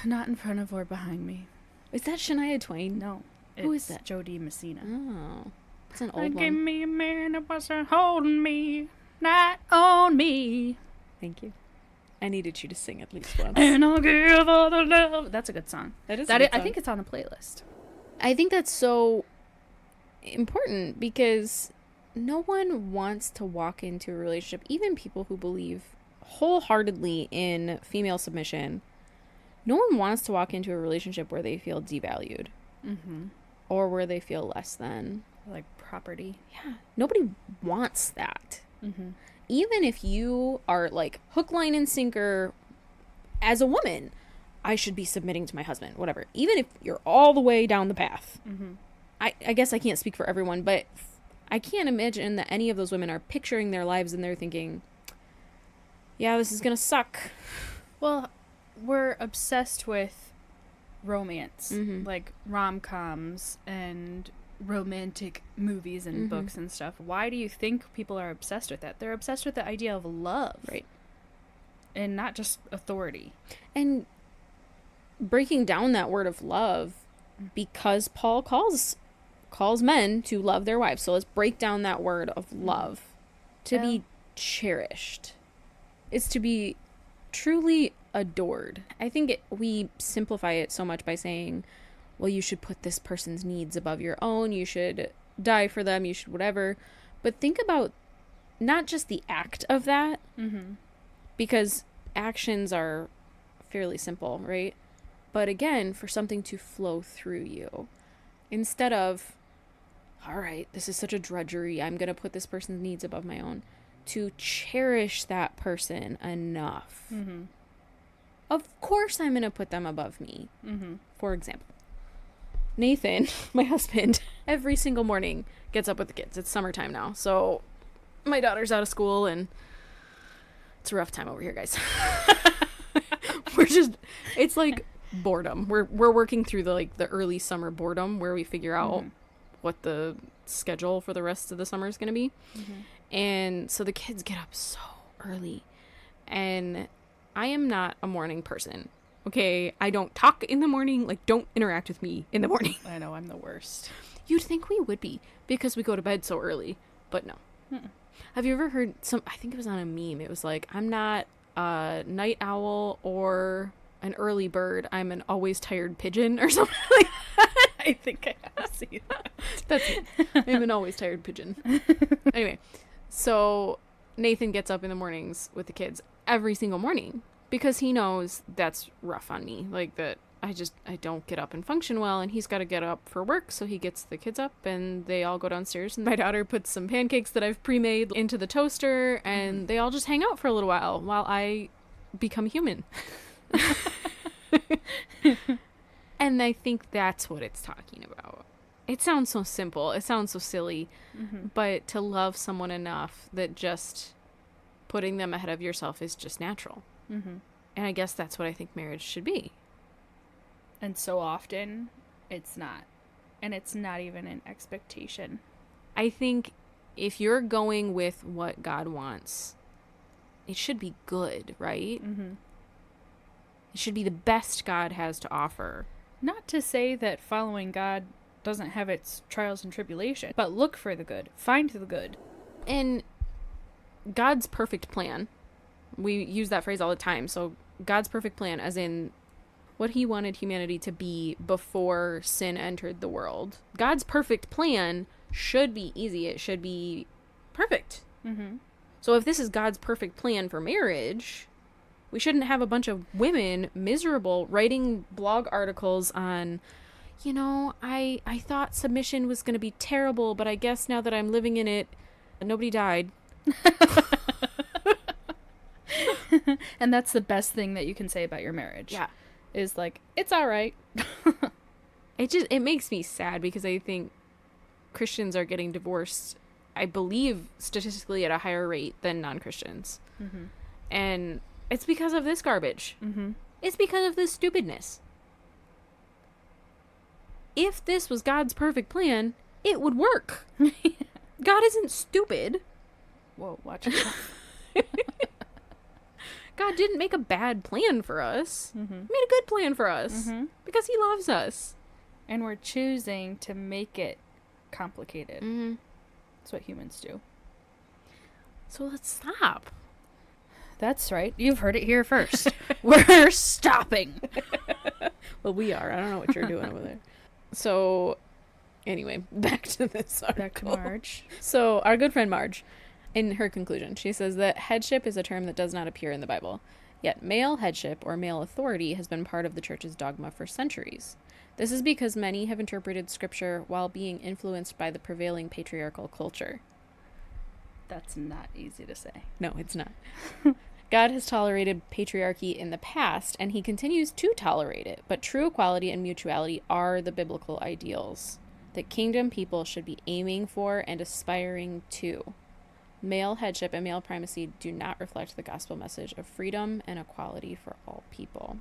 Not in front of or behind me. Is that Shania Twain? No. Who is that? Jodie Messina. Oh. It's an old Give one. me a man that wasn't holding me, not on me. Thank you. I needed you to sing at least once. And I'll give all the love. That's a good song. That is a good song. I think it's on the playlist. I think that's so important because no one wants to walk into a relationship, even people who believe wholeheartedly in female submission. No one wants to walk into a relationship where they feel devalued or where they feel less than. Like property. Yeah. Nobody wants that. Even if you are like hook, line, and sinker as a woman, I should be submitting to my husband, whatever. Even if you're all the way down the path. I guess I can't speak for everyone, but I can't imagine that any of those women are picturing their lives and they're thinking, yeah, this is going to suck. Well, we're obsessed with romance, like rom-coms and romantic movies and books and stuff. Why do you think people are obsessed with that? They're obsessed with the idea of love. Right. And not just authority. And breaking down that word of love, because Paul calls men to love their wives. So let's break down that word of love. To be cherished. It's to be truly adored. I think we simplify it so much by saying, well, you should put this person's needs above your own. You should die for them. You should whatever. But think about not just the act of that, because actions are fairly simple, right? But again, for something to flow through you. Instead of, all right, this is such a drudgery. I'm going to put this person's needs above my own. To cherish that person enough. Of course I'm going to put them above me. For example. Nathan, my husband, every single morning gets up with the kids. It's summertime now. So my daughter's out of school and it's a rough time over here, guys. It's like boredom. We're working through the early summer boredom where we figure out what the schedule for the rest of the summer is going to be. And so the kids get up so early. And I am not a morning person. Okay, I don't talk in the morning. Like, don't interact with me in the morning. I know, I'm the worst. You'd think we would be because we go to bed so early, but no. Have you ever heard I think it was on a meme. It was like, I'm not a night owl or an early bird. I'm an always tired pigeon or something like that. I think I have seen that. That's it. I'm an always tired pigeon. Anyway, So Nathan gets up in the mornings with the kids every single morning because he knows that's rough on me. Like that I don't get up and function well, and he's got to get up for work, so he gets the kids up and they all go downstairs, and my daughter puts some pancakes that I've pre-made into the toaster, and they all just hang out for a little while I become human. And I think that's what it's talking about. It sounds so simple. It sounds so silly. But to love someone enough that just putting them ahead of yourself is just natural. And I guess that's what I think marriage should be. And so often, it's not. And it's not even an expectation. I think if you're going with what God wants, it should be good, right? It should be the best God has to offer. Not to say that following God doesn't have its trials and tribulation, but look for the good. Find the good. And God's perfect plan, we use that phrase all the time. So God's perfect plan, as in what he wanted humanity to be before sin entered the world. God's perfect plan should be easy. It should be perfect. So if this is God's perfect plan for marriage, we shouldn't have a bunch of women miserable writing blog articles on, you know, I thought submission was going to be terrible, but I guess now that I'm living in it, nobody died. And that's the best thing that you can say about your marriage. Yeah. Is like, it's all right. It makes me sad because I think Christians are getting divorced, I believe, statistically at a higher rate than non-Christians. And it's because of this garbage. It's because of this stupidness. If this was God's perfect plan, it would work. God isn't stupid. Whoa, watch it. God didn't make a bad plan for us. He made a good plan for us because he loves us. And we're choosing to make it complicated. That's what humans do. So let's stop. That's right. You've heard it here first. We're stopping. Well, we are. I don't know what you're doing over there. So, anyway, back to this article. Back to Marge. So, our good friend Marge, in her conclusion, she says that headship is a term that does not appear in the Bible. Yet male headship or male authority has been part of the church's dogma for centuries. This is because many have interpreted scripture while being influenced by the prevailing patriarchal culture. That's not easy to say. No, it's not. God has tolerated patriarchy in the past, and he continues to tolerate it, but true equality and mutuality are the biblical ideals that kingdom people should be aiming for and aspiring to. Male headship and male primacy do not reflect the gospel message of freedom and equality for all people.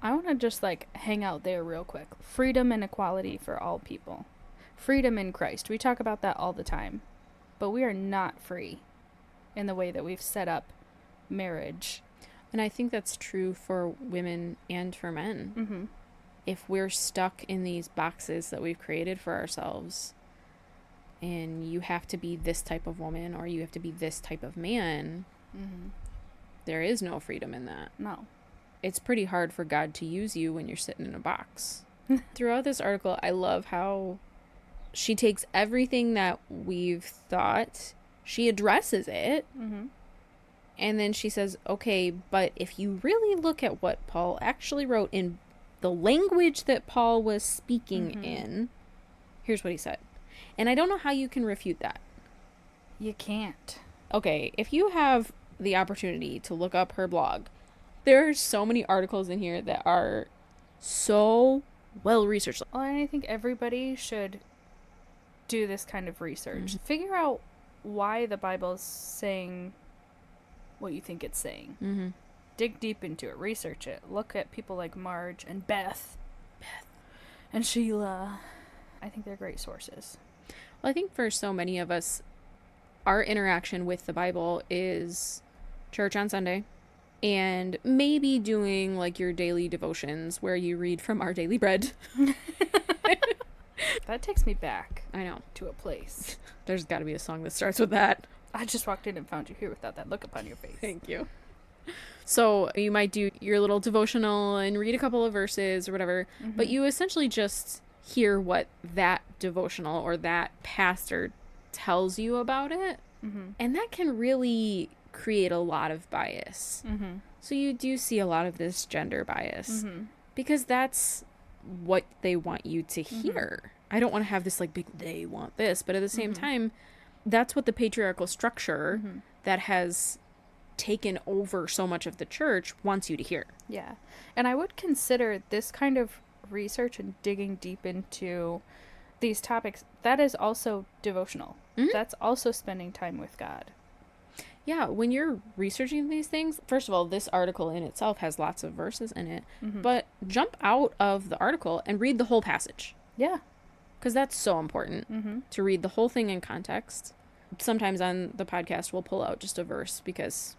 I want to just hang out there real quick. Freedom and equality for all people. Freedom in Christ. We talk about that all the time. But we are not free in the way that we've set up marriage. And I think that's true for women and for men. If we're stuck in these boxes that we've created for ourselves, and you have to be this type of woman or you have to be this type of man, there is no freedom in that. No. It's pretty hard for God to use you when you're sitting in a box. Throughout this article, I love how she takes everything that we've thought, she addresses it, and then she says, okay, but if you really look at what Paul actually wrote in the language that Paul was speaking in, here's what he said. And I don't know how you can refute that. You can't. Okay, if you have the opportunity to look up her blog, there are so many articles in here that are so well researched. Well, and I think everybody should do this kind of research. Figure out why the Bible is saying what you think it's saying. Dig deep into it. Research it. Look at people like Marge and Beth. And Sheila. I think they're great sources. Well, I think for so many of us, our interaction with the Bible is church on Sunday and maybe doing your daily devotions where you read from Our Daily Bread. That takes me back. I know. To a place. There's got to be a song that starts with that. I just walked in and found you here without that look upon your face. Thank you. So you might do your little devotional and read a couple of verses or whatever, but you essentially just hear what that devotional or that pastor tells you about it. And that can really create a lot of bias. So you do see a lot of this gender bias because that's what they want you to hear. I don't want to have this like big they want this, but at the same time, that's what the patriarchal structure that has taken over so much of the church wants you to hear. Yeah. And I would consider this kind of research and digging deep into these topics, that is also devotional. That's also spending time with God. Yeah, when you're researching these things, first of all, this article in itself has lots of verses in it, but jump out of the article and read the whole passage. Yeah. Because that's so important to read the whole thing in context. Sometimes on the podcast, we'll pull out just a verse because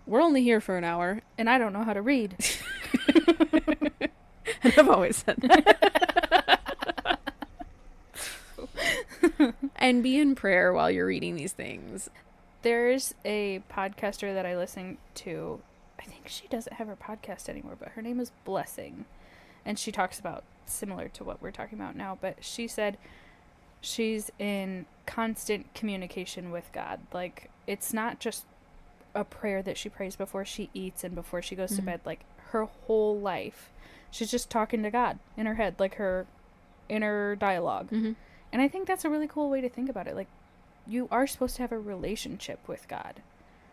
we're only here for an hour. And I don't know how to read. And I've always said that. And be in prayer while you're reading these things. There's a podcaster that I listen to. I think she doesn't have her podcast anymore, but her name is Blessing. And she talks about similar to what we're talking about now, but she said she's in constant communication with God. Like, it's not just a prayer that she prays before she eats and before she goes to bed. Like, her whole life, she's just talking to God in her head, like her inner dialogue. And I think that's a really cool way to think about it. Like, you are supposed to have a relationship with God.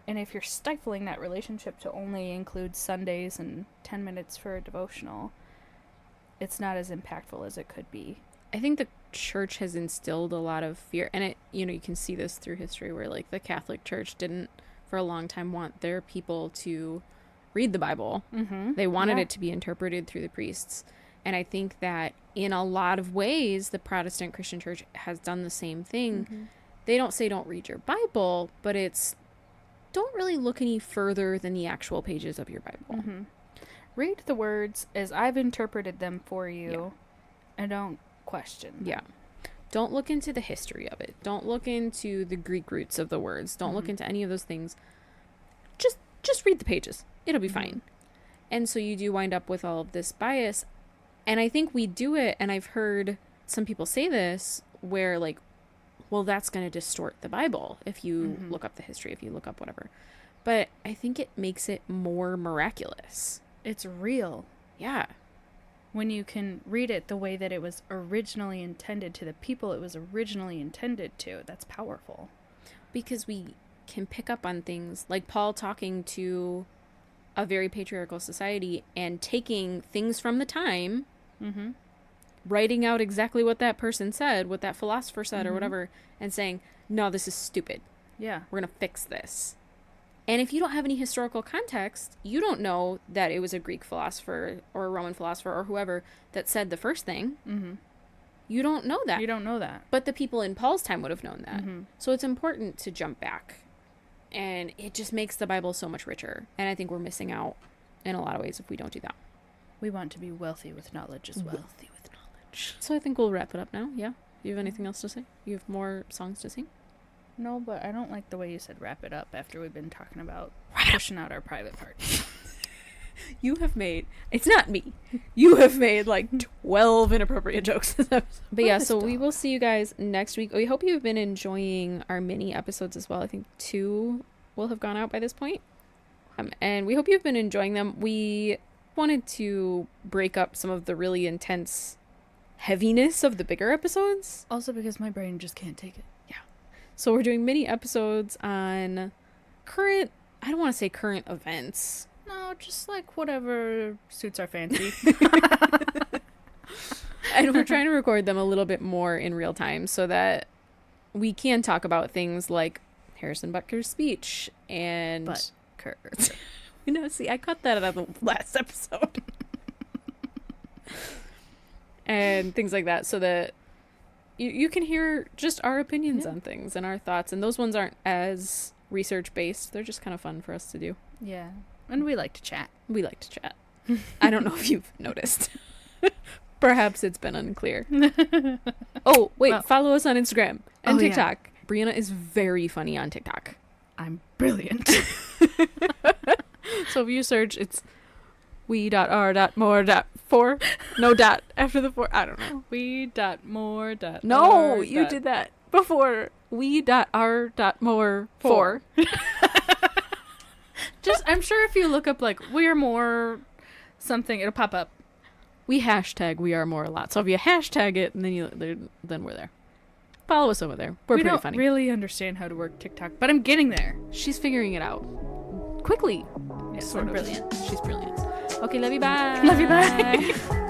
And if you're stifling that relationship to only include Sundays and 10 minutes for a devotional, it's not as impactful as it could be. I think the church has instilled a lot of fear. And it, you know, you can see this through history where like the Catholic Church didn't for a long time want their people to read the Bible. They wanted it to be interpreted through the priests. And I think that in a lot of ways, the Protestant Christian Church has done the same thing. They don't say don't read your Bible, but it's don't really look any further than the actual pages of your Bible. Read the words as I've interpreted them for you, and don't question them. Yeah. Don't look into the history of it. Don't look into the Greek roots of the words. Don't look into any of those things. Just read the pages. It'll be fine. And so you do wind up with all of this bias. And I think we do it, and I've heard some people say this, where like, well, that's going to distort the Bible if you look up the history, if you look up whatever. But I think it makes it more miraculous. It's real. Yeah. When you can read it the way that it was originally intended to the people it was originally intended to, that's powerful. Because we can pick up on things like Paul talking to a very patriarchal society and taking things from the time, writing out exactly what that person said, what that philosopher said or whatever, and saying, no, this is stupid. Yeah. We're going to fix this. And if you don't have any historical context, you don't know that it was a Greek philosopher or a Roman philosopher or whoever that said the first thing. You don't know that. You don't know that. But the people in Paul's time would have known that. So it's important to jump back. And it just makes the Bible so much richer. And I think we're missing out in a lot of ways if we don't do that. We want to be wealthy with knowledge as well. Wealthy with knowledge. So I think we'll wrap it up now. Yeah. You have anything else to say? You have more songs to sing? No, but I don't like the way you said wrap it up after we've been talking about pushing out our private parts. You have made, it's not me, you have made like 12 inappropriate jokes this episode. But yeah, so we will see you guys next week. We hope you've been enjoying our mini episodes as well. I think 2 will have gone out by this point. And we hope you've been enjoying them. We wanted to break up some of the really intense heaviness of the bigger episodes. Also because my brain just can't take it. Yeah. So we're doing mini episodes on current, I don't want to say current events. No, just like whatever suits our fancy. And we're trying to record them a little bit more in real time so that we can talk about things like Harrison Butker's speech and... Butker. You know, see, I cut that out of the last episode. And things like that so that you can hear just our opinions on things and our thoughts. And those ones aren't as research-based. They're just kind of fun for us to do. Yeah. And we like to chat. We like to chat. I don't know if you've noticed. Perhaps it's been unclear. Oh, wait. Well, follow us on Instagram and TikTok. Yeah. Brianna is very funny on TikTok. I'm brilliant. So if you search, it's we.r.more.4. No dot after the 4. I don't know. We.more.r. No, you did that. before we.r.more4. Four. Just, I'm sure if you look up, like, we are more something, it'll pop up. We hashtag we are more a lot. So if you hashtag it, and then we're there. Follow us over there. We're we pretty don't funny. really understand how to work TikTok, but I'm getting there. She's figuring it out quickly. Yes, Sort I'm of. brilliant. She's brilliant. Okay, love you. Bye. Love you, bye.